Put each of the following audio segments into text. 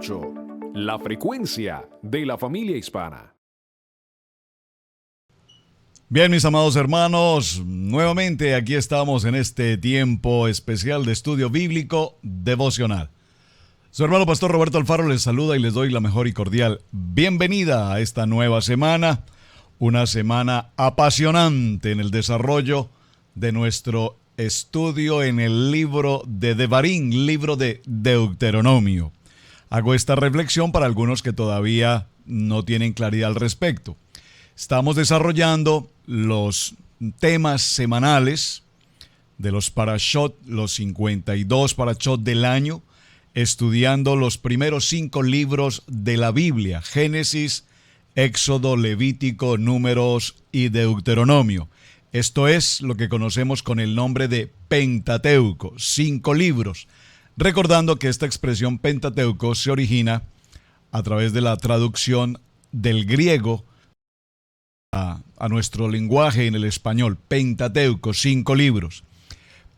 98, la frecuencia de la familia hispana. Bien, mis amados hermanos, nuevamente aquí estamos en este tiempo especial de estudio bíblico devocional. Su hermano Pastor Roberto Alfaro les saluda y les doy la mejor y cordial bienvenida a esta nueva semana, una semana apasionante en el desarrollo de nuestro estudio en el libro de Devarim, libro de Deuteronomio. Hago esta reflexión para algunos que todavía no tienen claridad al respecto. Estamos desarrollando los temas semanales de los parashot, los 52 parashot del año, estudiando los primeros 5 libros de la Biblia: Génesis, Éxodo, Levítico, Números y Deuteronomio. Esto es lo que conocemos con el nombre de Pentateuco, 5 libros. Recordando que esta expresión Pentateuco se origina a través de la traducción del griego a nuestro lenguaje en el español, Pentateuco, 5 libros.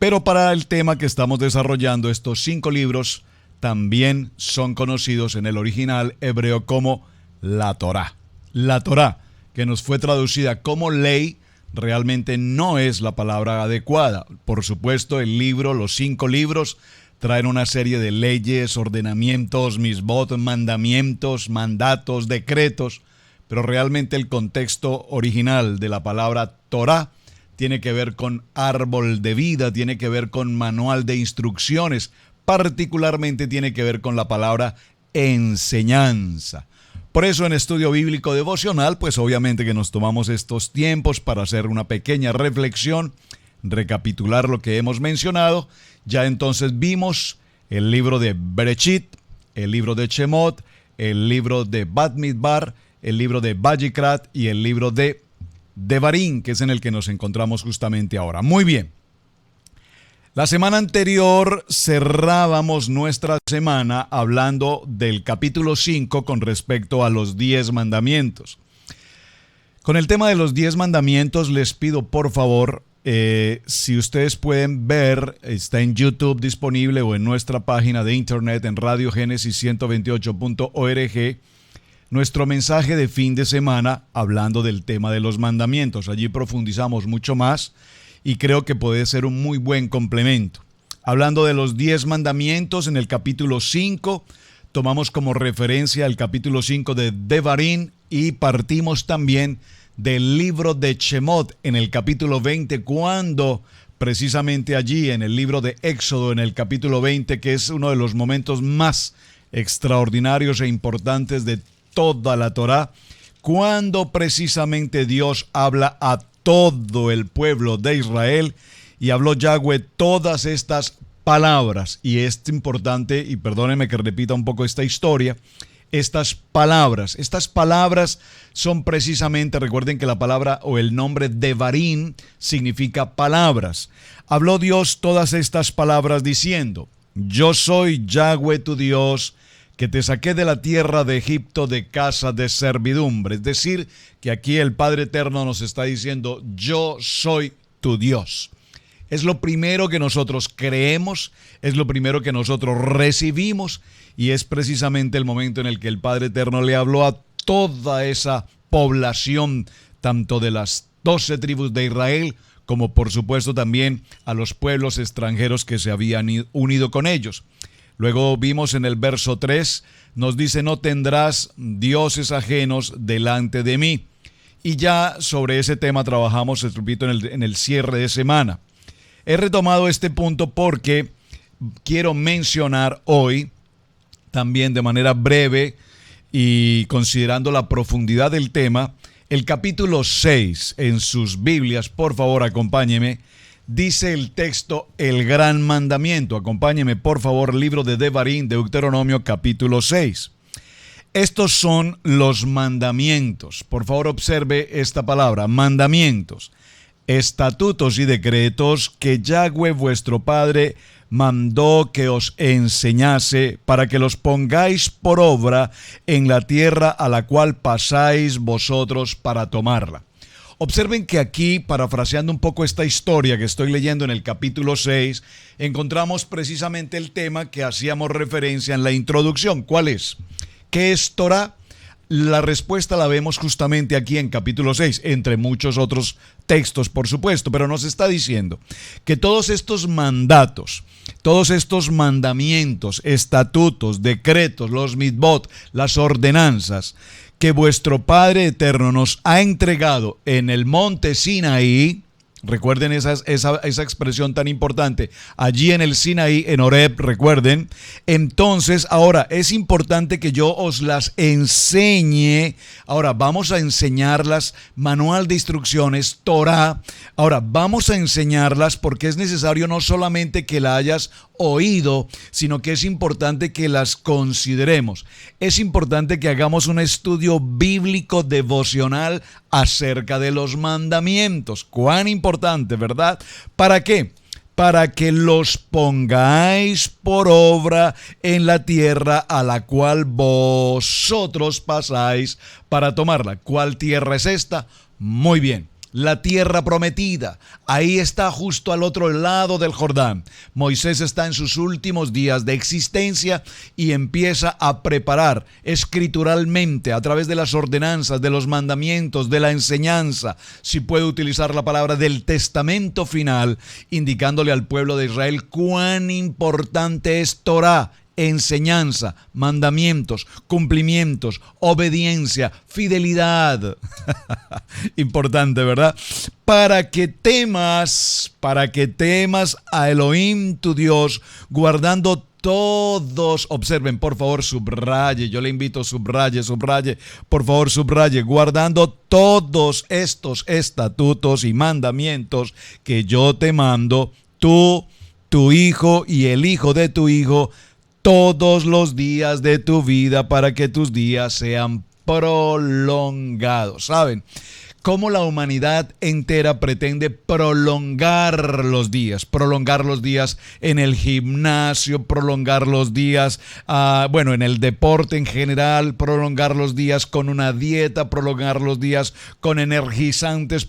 Pero para el tema que estamos desarrollando, estos 5 libros también son conocidos en el original hebreo como la Torá. La Torá, que nos fue traducida como ley, realmente no es la palabra adecuada. Por supuesto, el libro, los 5 libros, traen una serie de leyes, ordenamientos, misbot, mandamientos, mandatos, decretos, pero realmente el contexto original de la palabra Torá tiene que ver con árbol de vida, tiene que ver con manual de instrucciones, particularmente tiene que ver con la palabra enseñanza. Por eso en estudio bíblico devocional, pues obviamente que nos tomamos estos tiempos para hacer una pequeña reflexión, recapitular lo que hemos mencionado. Ya entonces vimos el libro de Bereshit, el libro de Shemot, el libro de Bamidbar, el libro de Vayikrat y el libro de Devarim, que es en el que nos encontramos justamente ahora. Muy bien. La semana anterior cerrábamos nuestra semana hablando del capítulo 5 con respecto a los 10 mandamientos. Con el tema de los 10 mandamientos les pido por favor, si ustedes pueden ver, está en YouTube disponible o en nuestra página de internet en radiogenesis128.org, nuestro mensaje de fin de semana hablando del tema de los mandamientos. Allí profundizamos mucho más y creo que puede ser un muy buen complemento. Hablando de los 10 mandamientos en el capítulo 5, tomamos como referencia el capítulo 5 de Devarim y partimos también del libro de Shemot en el capítulo 20, cuando precisamente allí en el libro de Éxodo en el capítulo 20, que es uno de los momentos más extraordinarios e importantes de toda la Torá, cuando precisamente Dios habla a todo el pueblo de Israel y habló Yahweh todas estas palabras. Y es importante, y perdónenme que repita un poco esta historia, estas palabras son precisamente, recuerden que la palabra o el nombre Devarim significa palabras. Habló Dios todas estas palabras diciendo: yo soy Yahweh tu Dios, que te saqué de la tierra de Egipto de casa de servidumbre. Es decir, que aquí el Padre Eterno nos está diciendo: yo soy tu Dios. Es lo primero que nosotros creemos, es lo primero que nosotros recibimos, y es precisamente el momento en el que el Padre Eterno le habló a toda esa población, tanto de las 12 tribus de Israel, como por supuesto también a los pueblos extranjeros que se habían unido con ellos. Luego vimos en el verso 3, nos dice: no tendrás dioses ajenos delante de mí. Y ya sobre ese tema trabajamos, repito, en el cierre de semana. He retomado este punto porque quiero mencionar hoy, también de manera breve y considerando la profundidad del tema, el capítulo 6 en sus Biblias. Por favor, acompáñeme. Dice el texto: el gran mandamiento. Acompáñeme, por favor, libro de Devarim, Deuteronomio, capítulo 6. Estos son los mandamientos. Por favor, observe esta palabra: mandamientos, estatutos y decretos que Yahweh vuestro Padre mandó que os enseñase, para que los pongáis por obra en la tierra a la cual pasáis vosotros para tomarla. Observen que aquí, parafraseando un poco esta historia que estoy leyendo en el capítulo 6, encontramos precisamente el tema que hacíamos referencia en la introducción. ¿Cuál es? ¿Qué es Torah? La respuesta la vemos justamente aquí en capítulo 6, entre muchos otros textos, por supuesto, pero nos está diciendo que todos estos mandatos, todos estos mandamientos, estatutos, decretos, los mitzvot, las ordenanzas que vuestro Padre Eterno nos ha entregado en el monte Sinaí. Recuerden esa expresión tan importante. Allí en el Sinaí, en Horeb, recuerden. Entonces, ahora es importante que yo os las enseñe. Ahora vamos a enseñarlas, manual de instrucciones, Torah. Ahora vamos a enseñarlas porque es necesario no solamente que la hayas oído, sino que es importante que las consideremos. Es importante que hagamos un estudio bíblico devocional acerca de los mandamientos. Cuán importante, ¿verdad? ¿Para qué? Para que los pongáis por obra en la tierra a la cual vosotros pasáis para tomarla. ¿Cuál tierra es esta? Muy bien. La tierra prometida, ahí está justo al otro lado del Jordán. Moisés está en sus últimos días de existencia y empieza a preparar escrituralmente a través de las ordenanzas, de los mandamientos, de la enseñanza, si puede utilizar la palabra del testamento final, indicándole al pueblo de Israel cuán importante es Torah. Enseñanza, mandamientos, cumplimientos, obediencia, fidelidad. Importante, ¿verdad? Para que temas a Elohim tu Dios, guardando todos, observen, por favor, subraye, yo le invito, subraye, por favor, subraye, guardando todos estos estatutos y mandamientos que yo te mando, tú, tu hijo y el hijo de tu hijo, todos los días de tu vida, para que tus días sean prolongados. ¿Saben cómo la humanidad entera pretende prolongar los días? Prolongar los días en el gimnasio, prolongar los días, en el deporte en general, prolongar los días con una dieta, prolongar los días con energizantes,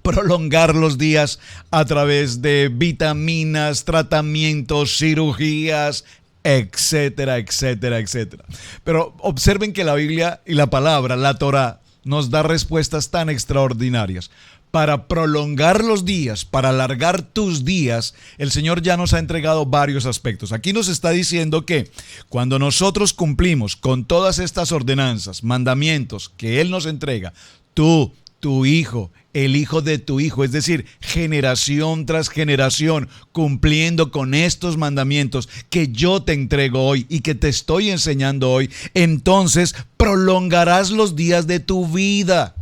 prolongar los días a través de vitaminas, tratamientos, cirugías, etcétera, etcétera, etcétera. Pero observen que la Biblia y la palabra, la Torah, nos da respuestas tan extraordinarias. Para prolongar los días, para alargar tus días, el Señor ya nos ha entregado varios aspectos. Aquí nos está diciendo que cuando nosotros cumplimos con todas estas ordenanzas, mandamientos que Él nos entrega, tú, tu hijo, el hijo de tu hijo, es decir, generación tras generación, cumpliendo con estos mandamientos que yo te entrego hoy y que te estoy enseñando hoy, entonces prolongarás los días de tu vida.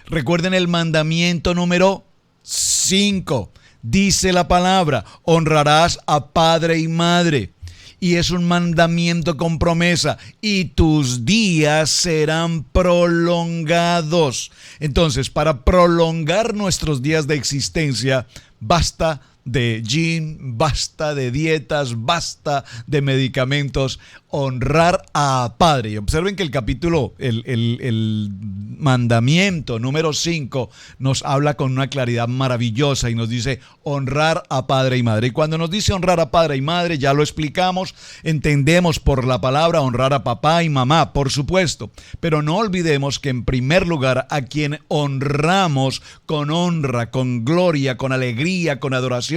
Recuerden el mandamiento número 5. Dice la palabra, honrarás a padre y madre. Y es un mandamiento con promesa, y tus días serán prolongados. Entonces, para prolongar nuestros días de existencia, basta de gym, basta de dietas, basta de medicamentos, honrar a Padre. Y observen que el capítulo, el mandamiento número 5 nos habla con una claridad maravillosa y nos dice honrar a Padre y Madre. Y cuando nos dice honrar a Padre y Madre, ya lo explicamos, entendemos por la palabra honrar a papá y mamá, por supuesto. Pero no olvidemos que en primer lugar a quien honramos con honra, con gloria, con alegría, con adoración,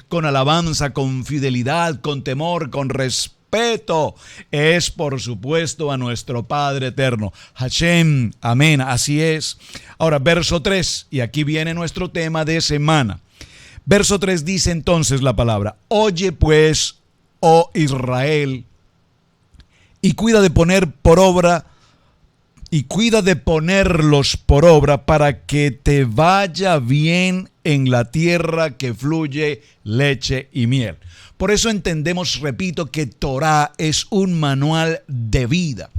con alabanza, con fidelidad, con temor, con respeto, es por supuesto a nuestro Padre Eterno. Hashem, amén, así es. Ahora, verso 3, y aquí viene nuestro tema de semana. Verso 3 dice entonces la palabra: oye pues, oh Israel, y cuida de poner por obra, y cuida de ponerlos por obra para que te vaya bien en la tierra que fluye leche y miel. Por eso entendemos, repito, que Torá es un manual de vida.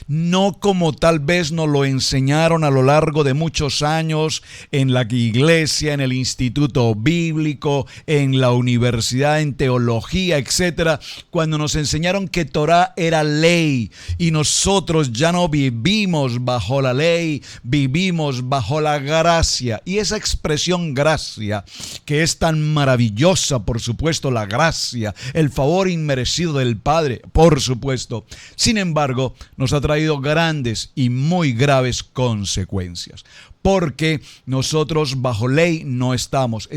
No como tal vez nos lo enseñaron a lo largo de muchos años en la iglesia, en el instituto bíblico, en la universidad, en teología, etcétera, cuando nos enseñaron que Torá era ley y nosotros ya no vivimos bajo la ley, vivimos bajo la gracia. Y esa expresión gracia, que es tan maravillosa, por supuesto, la gracia, el favor inmerecido del Padre, por supuesto. Sin embargo, nos ha traído grandes y muy graves consecuencias. Porque nosotros bajo ley no estamos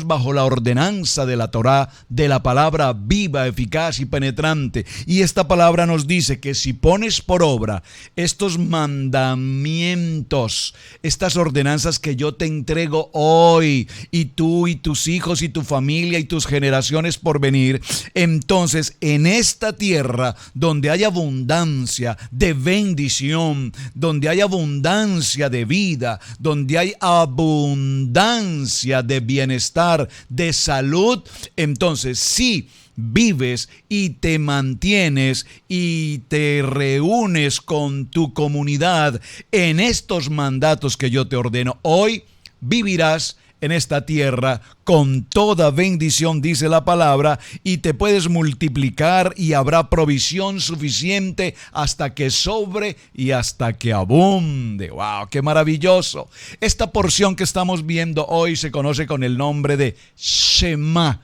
bajo la ordenanza de la Torá, de la palabra viva, eficaz y penetrante. Y esta palabra nos dice que si pones por obra estos mandamientos, estas ordenanzas que yo te entrego hoy, y tú y tus hijos y tu familia y tus generaciones por venir, entonces en esta tierra donde hay abundancia de bendición, donde hay abundancia de vida, donde hay abundancia de bienestar, de salud, entonces si vives y te mantienes y te reúnes con tu comunidad en estos mandatos que yo te ordeno hoy, vivirás en esta tierra con toda bendición, dice la palabra, y te puedes multiplicar y habrá provisión suficiente hasta que sobre y hasta que abunde. ¡Wow! ¡Qué maravilloso! Esta porción que estamos viendo hoy se conoce con el nombre de Shema.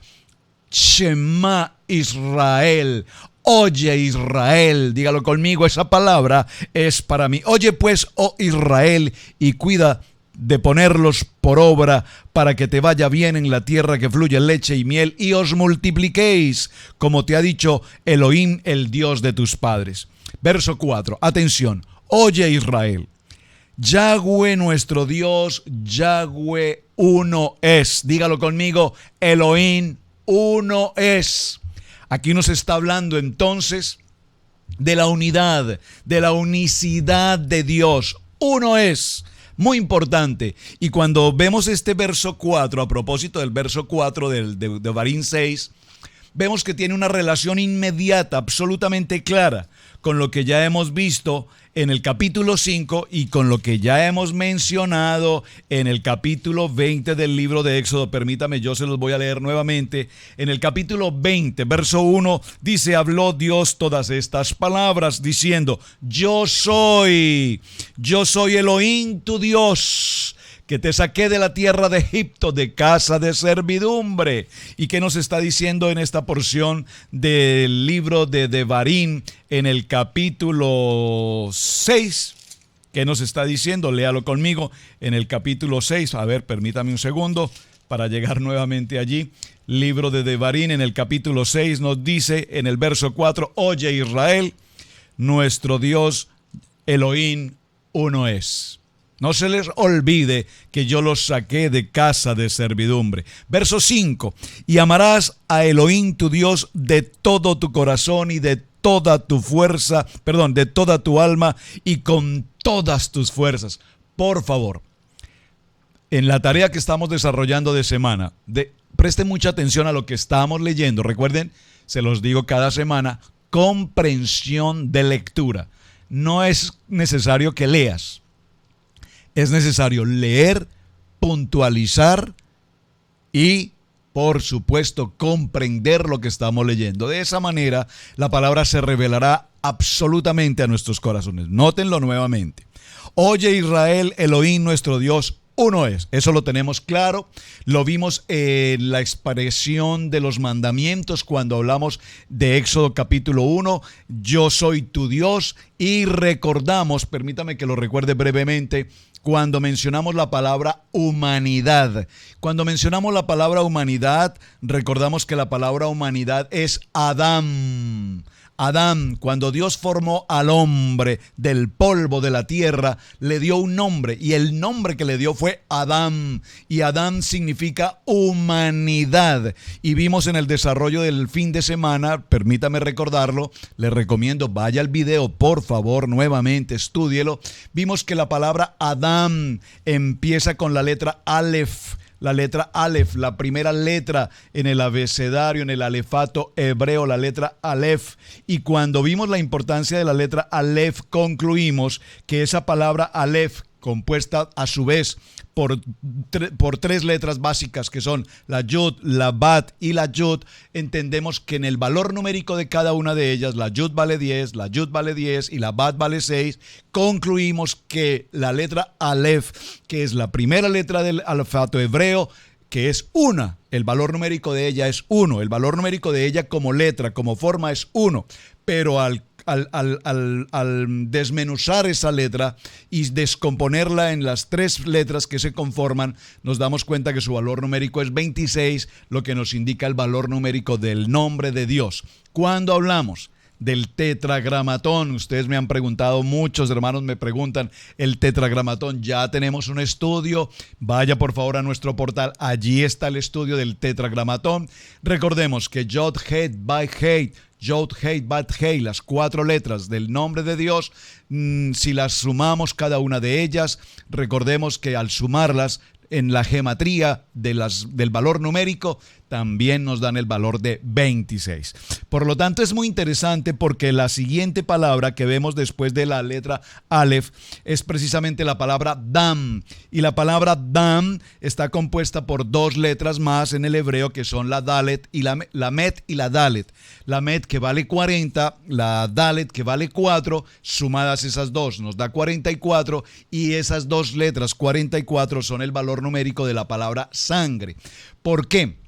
Shema Israel. Oye Israel, dígalo conmigo, esa palabra es para mí. Oye pues, oh Israel, y cuida de ponerlos por obra para que te vaya bien en la tierra que fluye leche y miel y os multipliquéis, como te ha dicho Elohim, el Dios de tus padres. Verso 4, atención, oye Israel, Yahweh nuestro Dios, Yahweh uno es. Dígalo conmigo, Elohim uno es. Aquí nos está hablando entonces de la unidad, de la unicidad de Dios. Uno es. Muy importante. Y cuando vemos este verso 4, a propósito del verso 4 de Devarim 6, vemos que tiene una relación inmediata, absolutamente clara, con lo que ya hemos visto en el capítulo 5 y con lo que ya hemos mencionado en el capítulo 20 del libro de Éxodo. Permítame, yo se los voy a leer nuevamente. En el capítulo 20, verso 1, dice, habló Dios todas estas palabras, diciendo, yo soy Elohim tu Dios, que te saqué de la tierra de Egipto, de casa de servidumbre. ¿Y qué nos está diciendo en esta porción del libro de Devarim, en el capítulo 6? ¿Qué nos está diciendo? Léalo conmigo en el capítulo 6. A ver, permítame un segundo para llegar nuevamente allí. Libro de Devarim, en el capítulo 6, nos dice en el verso 4, oye Israel, nuestro Dios Elohim uno es. No se les olvide que yo los saqué de casa de servidumbre. Verso 5. Y amarás a Elohim tu Dios de todo tu corazón y de toda tu fuerza, de toda tu alma y con todas tus fuerzas. Por favor, en la tarea que estamos desarrollando de semana, preste mucha atención a lo que estamos leyendo. Recuerden, se los digo cada semana, comprensión de lectura. No es necesario que leas. Es necesario leer, puntualizar y, por supuesto, comprender lo que estamos leyendo. De esa manera, la palabra se revelará absolutamente a nuestros corazones. Nótenlo nuevamente. Oye Israel, Elohim nuestro Dios, uno es. Eso lo tenemos claro. Lo vimos en la expresión de los mandamientos cuando hablamos de Éxodo capítulo 1. Yo soy tu Dios. Y recordamos, permítame que lo recuerde brevemente, cuando mencionamos la palabra humanidad. Cuando mencionamos la palabra humanidad, recordamos que la palabra humanidad es Adán. Adán, cuando Dios formó al hombre del polvo de la tierra, le dio un nombre y el nombre que le dio fue Adán. Y Adán significa humanidad. Y vimos en el desarrollo del fin de semana, permítame recordarlo, le recomiendo, vaya al video, por favor, nuevamente, estúdielo. Vimos que la palabra Adán empieza con la letra Aleph, la letra Aleph, la primera letra en el abecedario, en el alefato hebreo, la letra Aleph. Y cuando vimos la importancia de la letra Aleph, concluimos que esa palabra Aleph, compuesta a su vez por tres letras básicas que son la Yud, la Bat y la Yud, entendemos que en el valor numérico de cada una de ellas, la Yud vale 10, la Yud vale 10 y la Bat vale 6, concluimos que la letra Aleph, que es la primera letra del alfabeto hebreo, que es una, el valor numérico de ella es 1, el valor numérico de ella como letra, como forma es 1, pero al desmenuzar esa letra y descomponerla en las tres letras que se conforman, nos damos cuenta que su valor numérico es 26, lo que nos indica el valor numérico del nombre de Dios. Cuando hablamos del tetragramatón, ustedes me han preguntado, muchos hermanos me preguntan, el tetragramatón, ya tenemos un estudio, vaya por favor a nuestro portal, allí está el estudio del tetragramatón. Recordemos que Yod, Het, Vai, Hei, Yod, Hei, Bat, Hei, las 4 letras del nombre de Dios, si las sumamos cada una de ellas, recordemos que al sumarlas en la gematría del valor numérico, también nos dan el valor de 26. Por lo tanto, es muy interesante porque la siguiente palabra que vemos después de la letra Aleph es precisamente la palabra Dam. Y la palabra Dam está compuesta por 2 letras más en el hebreo que son la Dalet y la Met y la Dalet. La Met que vale 40, la Dalet que vale 4, sumadas esas dos nos da 44 y esas 2 letras 44 son el valor numérico de la palabra sangre. ¿Por qué?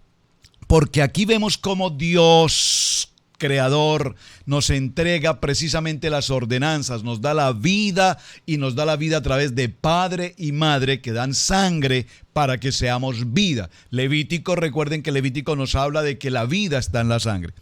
Porque aquí vemos cómo Dios, creador, nos entrega precisamente las ordenanzas, nos da la vida y nos da la vida a través de padre y madre que dan sangre para que seamos vida. Levítico, recuerden que Levítico nos habla de que la vida está en la sangre.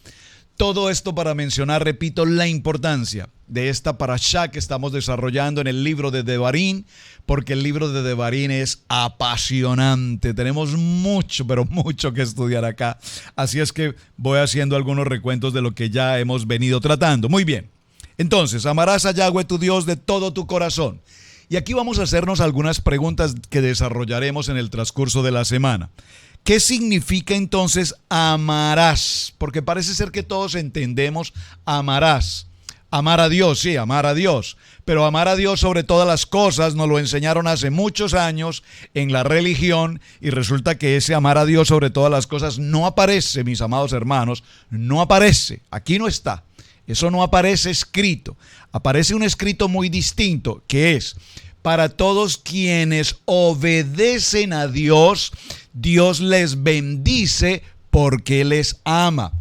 Todo esto para mencionar, repito, la importancia de esta parashá que estamos desarrollando en el libro de Devarim, porque el libro de Devarim es apasionante. Tenemos mucho, pero mucho que estudiar acá. Así es que voy haciendo algunos recuentos de lo que ya hemos venido tratando. Muy bien. Entonces, amarás a Yahweh tu Dios de todo tu corazón. Y aquí vamos a hacernos algunas preguntas que desarrollaremos en el transcurso de la semana. ¿Qué significa entonces amarás? Porque parece ser que todos entendemos amarás. Amar a Dios, sí, amar a Dios. Pero amar a Dios sobre todas las cosas nos lo enseñaron hace muchos años en la religión y resulta que ese amar a Dios sobre todas las cosas no aparece, mis amados hermanos, no aparece. Aquí no está. Eso no aparece escrito. Aparece un escrito muy distinto que es: para todos quienes obedecen a Dios, Dios les bendice porque les ama.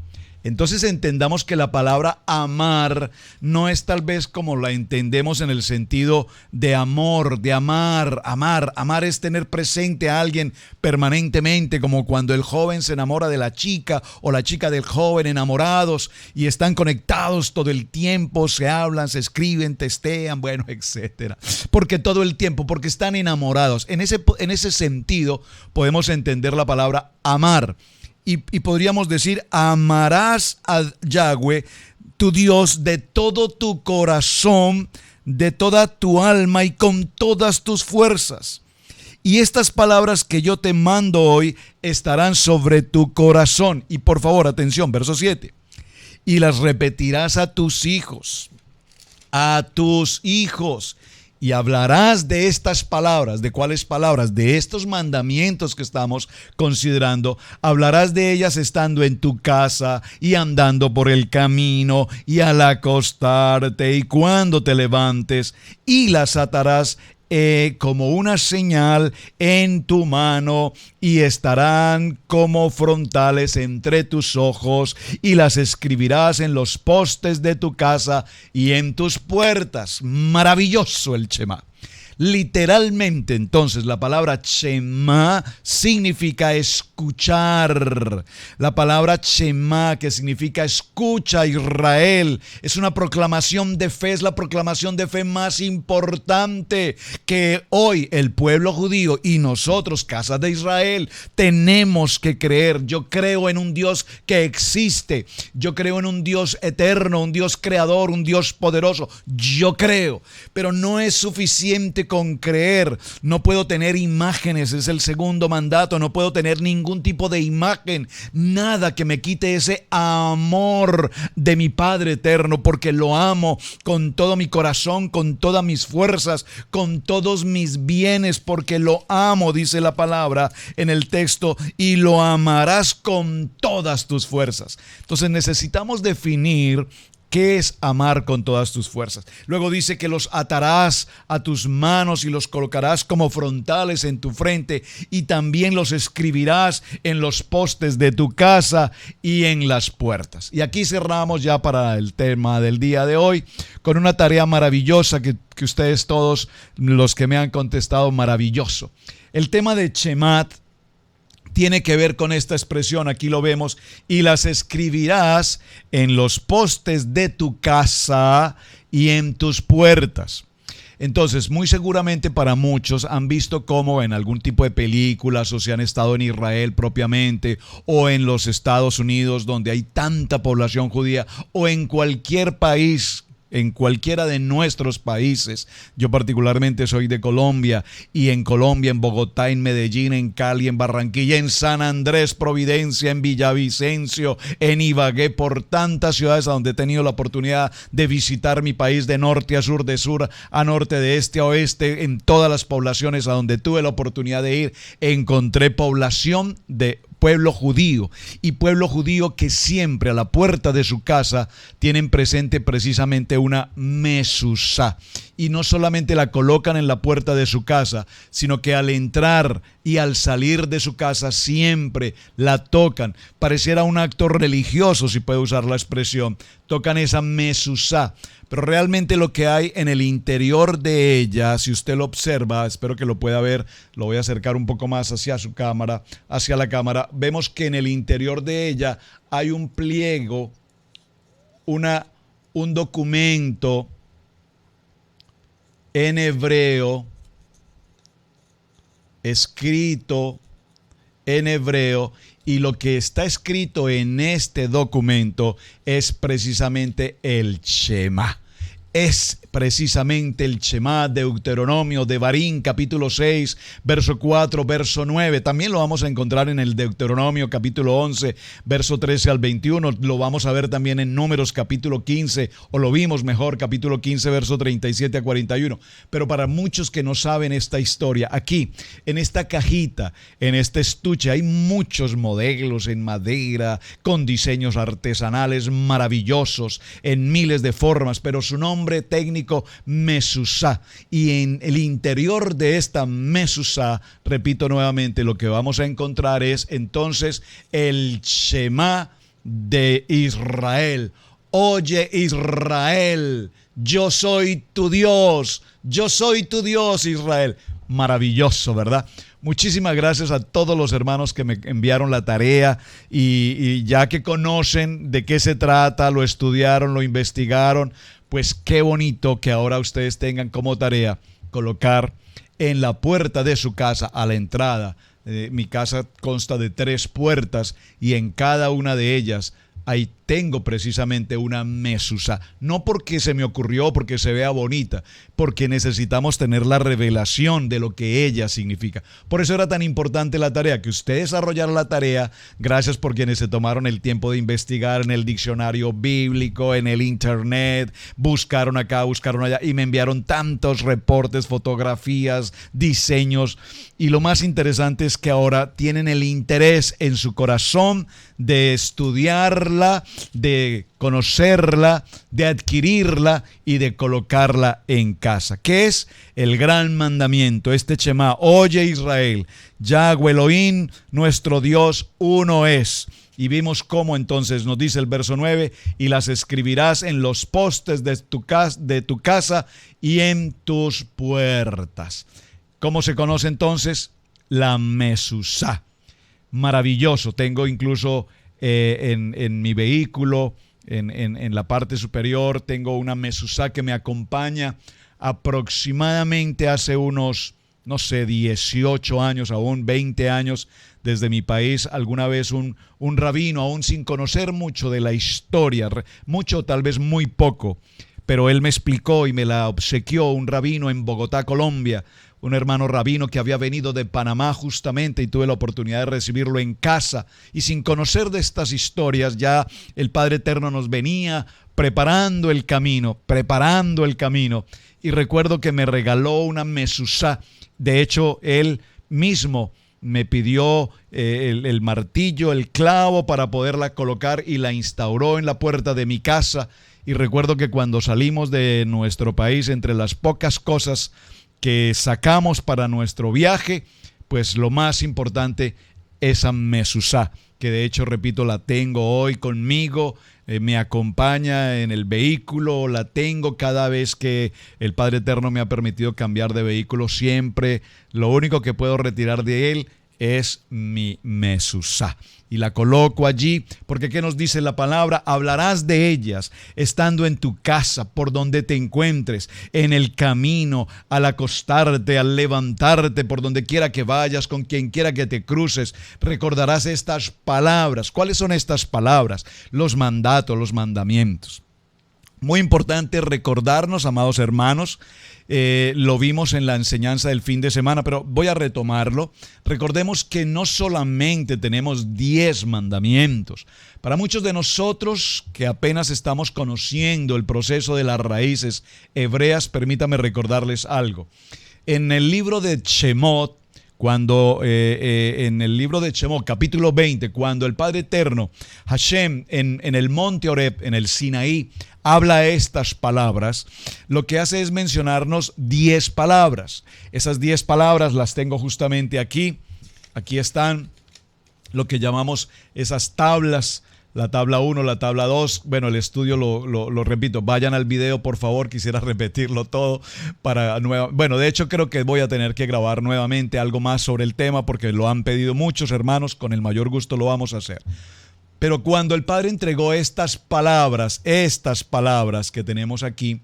Entonces entendamos que la palabra amar no es tal vez como la entendemos en el sentido de amor, de amar. Amar es tener presente a alguien permanentemente, como cuando el joven se enamora de la chica o la chica del joven, enamorados y están conectados todo el tiempo, se hablan, se escriben, testean, bueno, etcétera. Porque todo el tiempo, porque están enamorados. En ese sentido podemos entender la palabra amar. Y podríamos decir, amarás a Yahweh, tu Dios, de todo tu corazón, de toda tu alma y con todas tus fuerzas. Y estas palabras que yo te mando hoy estarán sobre tu corazón. Y por favor, atención, verso 7. Y las repetirás a tus hijos. Y hablarás de estas palabras. ¿De cuáles palabras? De estos mandamientos que estamos considerando. Hablarás de ellas estando en tu casa y andando por el camino y al acostarte y cuando te levantes, y las atarás como una señal en tu mano y estarán como frontales entre tus ojos, y las escribirás en los postes de tu casa y en tus puertas. Maravilloso el Shema. Literalmente, entonces, la palabra Shema significa escuchar. La palabra Shema, que significa escucha Israel, es una proclamación de fe, es la proclamación de fe más importante que hoy el pueblo judío y nosotros, casa de Israel, tenemos que creer. Yo creo en un Dios que existe. Yo creo en un Dios eterno, un Dios creador, un Dios poderoso. Yo creo, pero no es suficiente con creer. No puedo tener imágenes, es el segundo mandato. No puedo tener ningún tipo de imagen, nada que me quite ese amor de mi Padre eterno, porque lo amo con todo mi corazón, con todas mis fuerzas, con todos mis bienes, porque lo amo, dice la palabra en el texto, y lo amarás con todas tus fuerzas. Entonces necesitamos definir ¿qué es amar con todas tus fuerzas? Luego dice que los atarás a tus manos y los colocarás como frontales en tu frente, y también los escribirás en los postes de tu casa y en las puertas. Y aquí cerramos ya para el tema del día de hoy con una tarea maravillosa que ustedes todos los que me han contestado, maravilloso. El tema de Shemat tiene que ver con esta expresión, aquí lo vemos, y las escribirás en los postes de tu casa y en tus puertas. Entonces, muy seguramente para muchos han visto cómo en algún tipo de películas, o si han estado en Israel propiamente, o en los Estados Unidos donde hay tanta población judía, o en cualquier país, en cualquiera de nuestros países. Yo particularmente soy de Colombia, y en Colombia, en Bogotá, en Medellín, en Cali, en Barranquilla, en San Andrés, Providencia, en Villavicencio, en Ibagué, por tantas ciudades a donde he tenido la oportunidad de visitar mi país de norte a sur, de sur a norte, de este a oeste, en todas las poblaciones a donde tuve la oportunidad de ir, encontré población de pueblo judío, y pueblo judío que siempre a la puerta de su casa tienen presente precisamente una mezuzá, y no solamente la colocan en la puerta de su casa, sino que al entrar y al salir de su casa siempre la tocan. Pareciera un acto religioso, si puedo usar la expresión, tocan esa mezuzá, pero realmente lo que hay en el interior de ella, si usted lo observa, espero que lo pueda ver, lo voy a acercar un poco más hacia su cámara, hacia la cámara, vemos que en el interior de ella hay un pliego, un documento en hebreo, escrito en hebreo, y lo que está escrito en este documento es precisamente el Shema. Es precisamente el Shema, Deuteronomio, Devarim, capítulo 6, verso 4, verso 9. También lo vamos a encontrar en el Deuteronomio, capítulo 11, verso 13 al 21. Lo vamos a ver también en Números, capítulo 15, o lo vimos mejor, capítulo 15, verso 37 a 41. Pero para muchos que no saben esta historia, aquí, en esta cajita, en este estuche, hay muchos modelos en madera, con diseños artesanales maravillosos, en miles de formas, pero su nombre técnico, mezuzá. Y en el interior de esta mezuzá, repito nuevamente, lo que vamos a encontrar es entonces el Shema de Israel. Oye Israel, yo soy tu Dios, Israel. Maravilloso, ¿verdad? Muchísimas gracias a todos los hermanos que me enviaron la tarea, y ya que conocen de qué se trata, lo estudiaron, lo investigaron, pues qué bonito que ahora ustedes tengan como tarea colocar en la puerta de su casa, a la entrada. Mi casa consta de 3 puertas, y en cada una de ellas ahí tengo precisamente una mezuzá. No porque se me ocurrió, porque se vea bonita, porque necesitamos tener la revelación de lo que ella significa. Por eso era tan importante la tarea, que usted desarrollara la tarea. Gracias por quienes se tomaron el tiempo de investigar en el diccionario bíblico, en el internet, buscaron acá, buscaron allá, y me enviaron tantos reportes, fotografías, diseños. Y lo más interesante es que ahora tienen el interés en su corazón de estudiarla, de conocerla, de adquirirla y de colocarla en casa. ¿Qué es el gran mandamiento? Este Shema: oye Israel, Yahweh Elohim, nuestro Dios, uno es. Y vimos cómo entonces nos dice el verso 9: y las escribirás en los postes de tu casa y en tus puertas. ¿Cómo se conoce entonces? La mezuzá. Maravilloso. Tengo incluso en mi vehículo, en la parte superior, tengo una mezuzá que me acompaña aproximadamente hace unos, no sé, 18 años, aún 20 años, desde mi país. Alguna vez un rabino, aún sin conocer mucho de la historia, mucho, tal vez muy poco, pero él me explicó y me la obsequió un rabino en Bogotá, Colombia, un hermano rabino que había venido de Panamá justamente, y tuve la oportunidad de recibirlo en casa, y sin conocer de estas historias ya el Padre Eterno nos venía preparando el camino, y recuerdo que me regaló una mezuzá. De hecho, él mismo me pidió el martillo, el clavo para poderla colocar, y la instauró en la puerta de mi casa. Y recuerdo que cuando salimos de nuestro país, entre las pocas cosas que sacamos para nuestro viaje, pues lo más importante, esa mezuzá, que de hecho, repito, la tengo hoy conmigo, me acompaña en el vehículo, la tengo cada vez que el Padre Eterno me ha permitido cambiar de vehículo. Siempre lo único que puedo retirar de él es mi mezuzá, y la coloco allí, porque ¿qué nos dice la palabra? Hablarás de ellas estando en tu casa, por donde te encuentres, en el camino, al acostarte, al levantarte, por donde quiera que vayas, con quien quiera que te cruces, recordarás estas palabras. ¿Cuáles son estas palabras? Los mandatos, los mandamientos. Muy importante recordarnos, amados hermanos, lo vimos en la enseñanza del fin de semana, pero voy a retomarlo. Recordemos que no solamente tenemos 10 mandamientos. Para muchos de nosotros que apenas estamos conociendo el proceso de las raíces hebreas, permítame recordarles algo. En el libro de Shemot, en el libro de Shemot, capítulo 20, cuando el Padre Eterno, Hashem, en el monte Horeb, en el Sinaí, habla estas palabras, lo que hace es mencionarnos 10 palabras. Esas 10 palabras las tengo justamente aquí. Aquí están lo que llamamos esas tablas. La tabla 1, la tabla 2, bueno, el estudio lo repito, vayan al video por favor, quisiera repetirlo todo bueno, de hecho creo que voy a tener que grabar nuevamente algo más sobre el tema porque lo han pedido muchos hermanos, con el mayor gusto lo vamos a hacer. Pero cuando el Padre entregó estas palabras que tenemos aquí,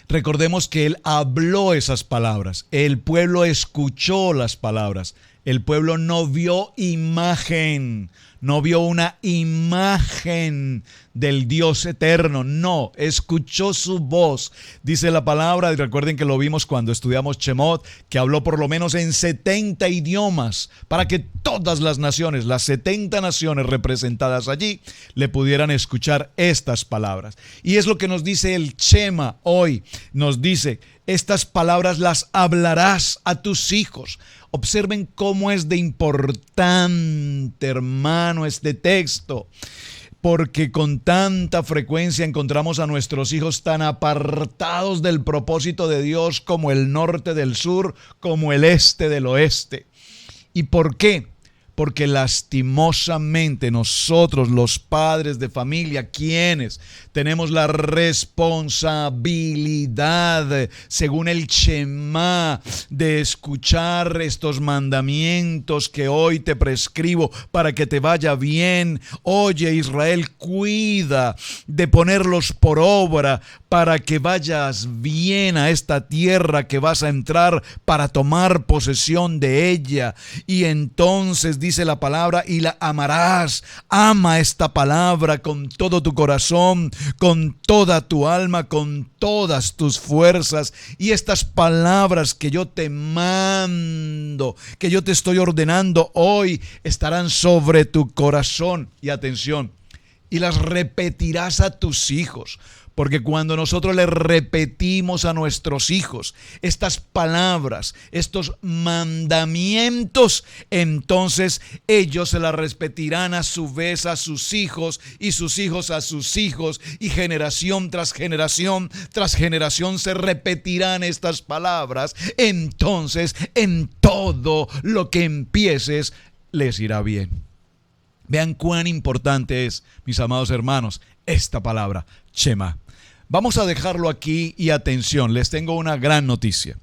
recordemos que Él habló esas palabras, el pueblo escuchó las palabras, el pueblo no vio imagen, no vio una imagen del Dios eterno, no, escuchó su voz. Dice la palabra, y recuerden que lo vimos cuando estudiamos Shemot, que habló por lo menos en 70 idiomas, para que todas las naciones, las 70 naciones representadas allí, le pudieran escuchar estas palabras. Y es lo que nos dice el Shema hoy, nos dice, estas palabras las hablarás a tus hijos. Observen cómo es de importante, hermano, este texto, porque con tanta frecuencia encontramos a nuestros hijos tan apartados del propósito de Dios como el norte del sur, como el este del oeste. ¿Y por qué? Porque lastimosamente nosotros, los padres de familia, quienes tenemos la responsabilidad, según el Shema, de escuchar estos mandamientos que hoy te prescribo para que te vaya bien. Oye, Israel, cuida de ponerlos por obra para que vayas bien a esta tierra que vas a entrar para tomar posesión de ella. Y entonces dice la palabra, y la amarás. Ama esta palabra con todo tu corazón, con toda tu alma, con todas tus fuerzas. Y estas palabras que yo te mando, que yo te estoy ordenando hoy, estarán sobre tu corazón. Y atención, y las repetirás a tus hijos. Porque cuando nosotros le repetimos a nuestros hijos estas palabras, estos mandamientos, entonces ellos se las repetirán a su vez a sus hijos, y sus hijos a sus hijos, y generación tras generación se repetirán estas palabras. Entonces en todo lo que empieces les irá bien. Vean cuán importante es, mis amados hermanos, esta palabra, Shema. Vamos a dejarlo aquí y atención, les tengo una gran noticia.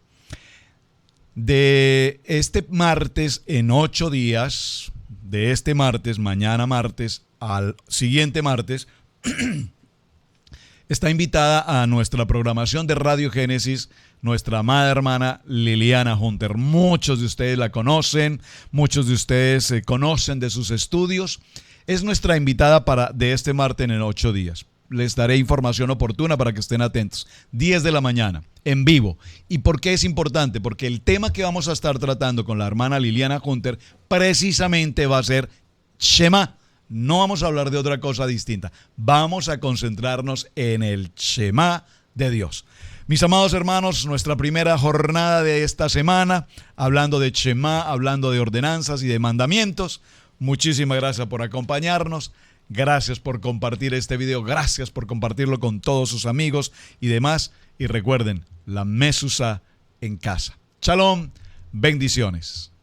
De este martes, en 8 días, de este martes, mañana martes, al siguiente martes, está invitada a nuestra programación de Radio Génesis nuestra amada hermana Liliana Hunter. Muchos de ustedes la conocen, muchos de ustedes conocen de sus estudios. Es nuestra invitada de este martes en 8 días. les daré información oportuna para que estén atentos. 10 de la mañana, en vivo. ¿Y por qué es importante? Porque el tema que vamos a estar tratando con la hermana Liliana Hunter precisamente va a ser Shema. No vamos a hablar de otra cosa distinta. Vamos a concentrarnos en el Shema de Dios. Mis amados hermanos, nuestra primera jornada de esta semana, hablando de Shema, hablando de ordenanzas y de mandamientos. Muchísimas gracias por acompañarnos. Gracias por compartir este video. Gracias por compartirlo con todos sus amigos y demás. Y recuerden, la Mesusa en casa. Shalom, bendiciones.